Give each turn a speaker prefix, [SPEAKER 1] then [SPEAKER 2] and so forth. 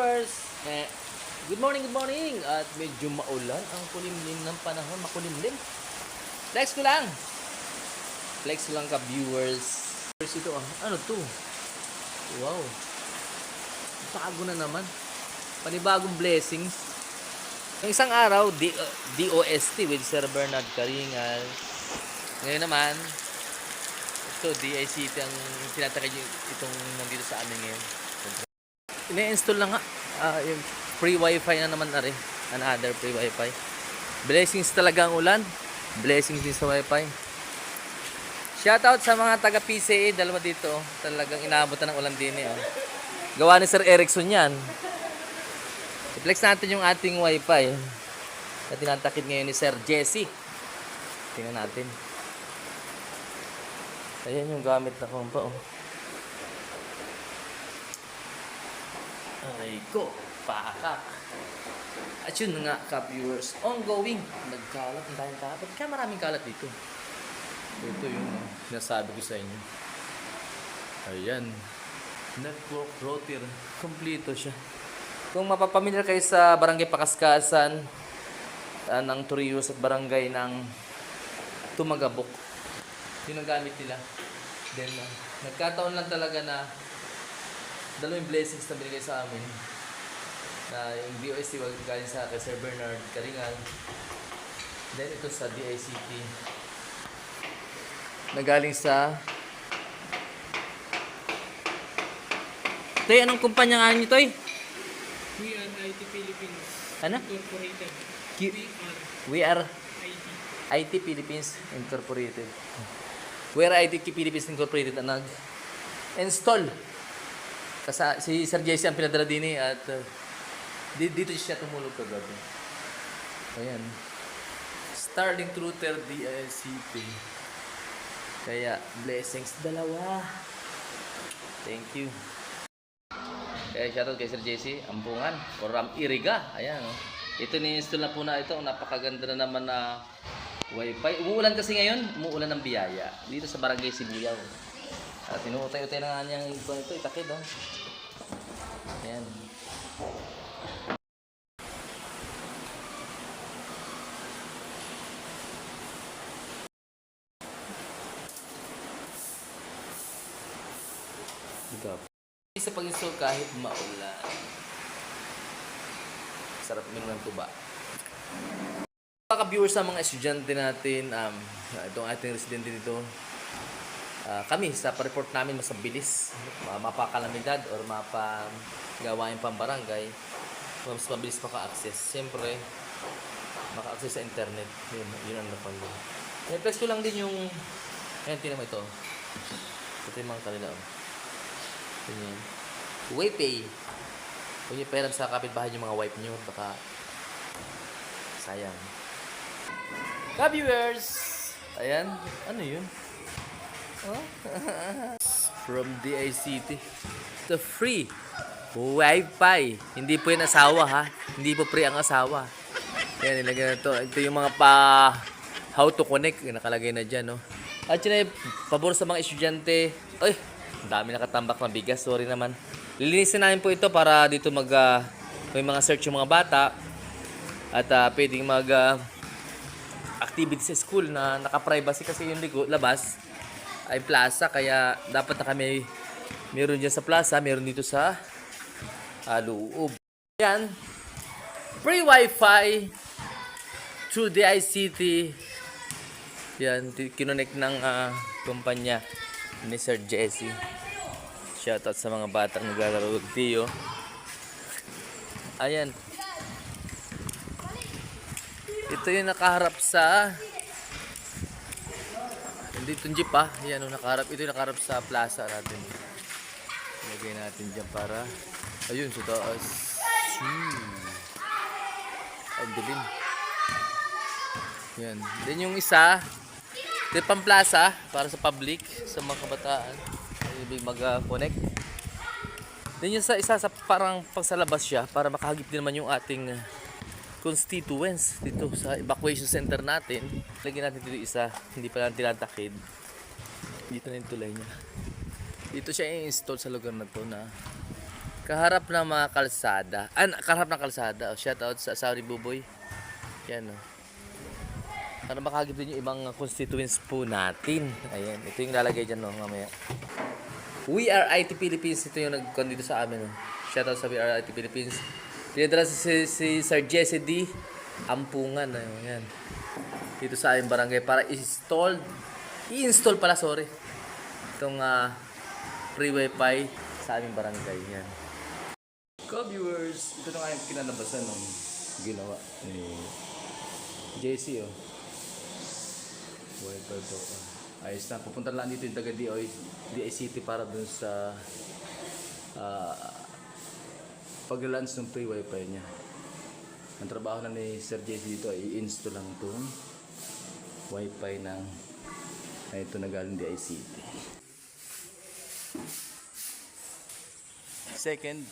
[SPEAKER 1] First, good morning, good morning. At medyo maulan ang kulimlim ng panahon, makulimlim. Flex ko lang. Flex ko lang ka viewers. Ito ano to? Wow. Bago na naman. Panibagong blessings. Yung isang araw, DOST with Sir Bernard Karingal. Ngayon naman, ito, DICT ang tinatakay itong nandito sa amin ngayon. Ina-install lang nga. Yung free wifi na naman na rin. Another free wifi. Blessings talaga ang ulan. Blessings din sa wifi. Shoutout sa mga taga PCA. Dalawa dito. Talagang inaabutan ng ulan din eh. Gawa ni Sir Erickson yan. I-flex natin yung ating wifi. Na tinatakid ngayon ni Sir Jesse. Tingnan natin. Ayan yung gamit na kompa. Aray ko, pakak. At yun nga, ka-viewers, ongoing. Nagkalat, ang dahil kalat. Kaya maraming kalat dito. Ito yung sinasabi ko sa inyo. Ayan. Network router. Kompleto siya. Kung mapapamilyar kayo sa Barangay Pakaskasan, ng Torrijos at Barangay ng Tumagabok, yun ang gamit nila. Then, nagkataon lang talaga na dalawang blessings na binigay sa amin. Na yung DOST galing sa kay Sir Bernard Karingal. Then ito sa DICT. Nagaling sa Toy, anong kumpanya nga nyo, Toy?
[SPEAKER 2] We are IT Philippines.
[SPEAKER 1] Ano?
[SPEAKER 2] Incorporated.
[SPEAKER 1] We are
[SPEAKER 2] IT.
[SPEAKER 1] IT Philippines Incorporated. We are IT Philippines Incorporated ang nag-install. Kasi si Sir Jesse ang pinadala din at dito siya tumulog kagabi. Ayan. Starlink router DICT. Kaya blessings dalawa. Thank you. Kaya shoutout kay Sir Jesse, Ampungan, or Iriga. Ayan. Ito ni-install na po na ito. Napakaganda na naman na wifi. Umuulan kasi ngayon. Umuulan ng biyaya. Dito sa Barangay Sibuyaw. At tinutay-utay na nga niyang ito, itakid. Ayan. Sa pag-install kahit maulan. Sarap minum ng tuba. Mga viewers sa mga estudyante natin, itong ating residente dito, kami sa pa-report namin mas mabilis, mapakalamidad or mapagawain pang barangay, mas mabilis maka-access. Siyempre, maka-access sa internet. Yun ang napalo. I-press ko lang din yung, ayan, tinan mo ito. Ito yung mga kanila. Ganyan. WayPay. Kung yung pera sa kapitbahay yung mga wipe nyo, baka sayang. Ka-viewers! Ayan. Ano yun? Oh? From DICT. The free Wi-Fi. Hindi po yung asawa, ha? Hindi po free ang asawa. Ayan, nilagyan na ito. Ito yung mga how to connect. Nakalagay na dyan, no? At yun ay pabor sa mga estudyante. Ay! Ang dami nakatambak na bigas. Sorry naman. Lilinisin namin po ito para dito may mga search yung mga bata. At pwedeng activity sa school na naka-privacy kasi yung labas ay plaza. Kaya dapat na kami meron dyan sa plaza. Meron dito sa loob. Yan. Free wifi through the ICT. Yan. Kinonect ng kumpanya ni Sir Jesse. Shoutout sa mga batang naglalaro ng Tiyo. Ayan. Ito yung nakaharap sa hindi itong jeep ha. Ayan yung nakaharap. Ito yung nakaharap sa plaza natin. Lagay natin dyan para ayun sa taas. Ang dilim. Yan. Then yung isa ito pang plaza para sa public, sa mga kabataan. Ibig mag-connect. Then yung isa sa parang pagsalabas siya para makahagip din naman yung ating constituents dito sa evacuation center natin. Lagyan natin dito isa, hindi pa lang tinatakid. Dito na yung tulay niya. Dito siya i-install sa lugar na to na Kaharap ng mga kalsada. Kaharap ng kalsada. Oh, shout out sa Saudi Buboy. Yan oh. Para makagib din yung ibang constituents po natin. Ayan. Ito yung lalagay dyan, no, mamaya. We are IT Philippines. Ito yung nag-con dito sa amin, no. Shout out sa We are IT Philippines. Pinadala si Sir Jesse D. Ampungan. Ayan. Dito sa aming barangay para i-install pala, sorry. Itong free wifi sa aming barangay. Yan. Viewers, ito na nga yung kinalabasan ng ginawa ni JC, oh. Wifi po. Ayos na. Pupunta lang dito yung taga DICT para dun sa pag-launch ng free wifi niya. Ang trabaho na ni Sir JC dito ay i-install lang itong wifi ng ito na galing DICT. Second,